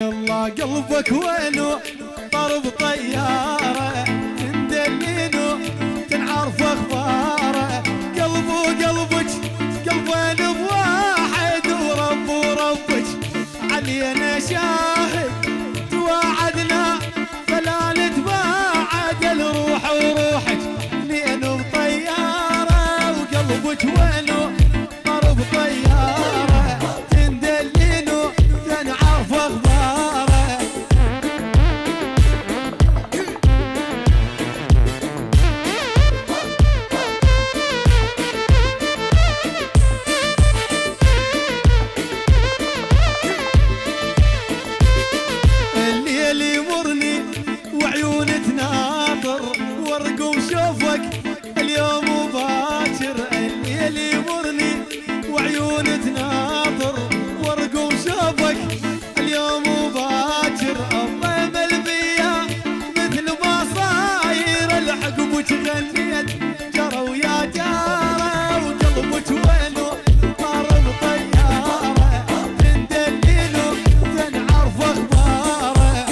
الله قلبك وينو طرب طياره تندلينو تنعرف اخباره قلبك قلبين بواحد وربك علينا شاهد توعدنا فلا نتباعد الروح وروحك لين بطياره وقلبك وينو طرب طياره تندلينو تنعرف اخباره الليل يمرني وعيون تناطر وارقم شوفك اليوم باكر الليل يمرني وعيون تناطر وارقم شوفك اليوم باكر الضيم البيا مثل ما صاير الحقبك غنيت جرى ويا جاره وقلبك وينو طارب طياره تندلينو تنعرف اخباره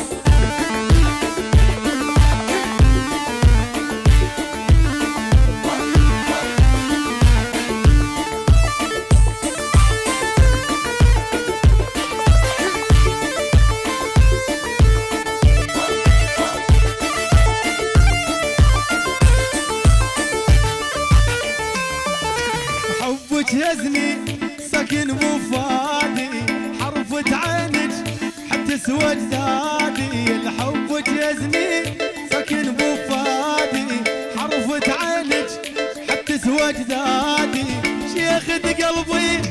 حبك يزني سكن بفادي حرفة عينك حتى سوى اجدادي حبك يزني سكن بفادي حرفة عينك حتى سوى اجدادي شيخة قلبي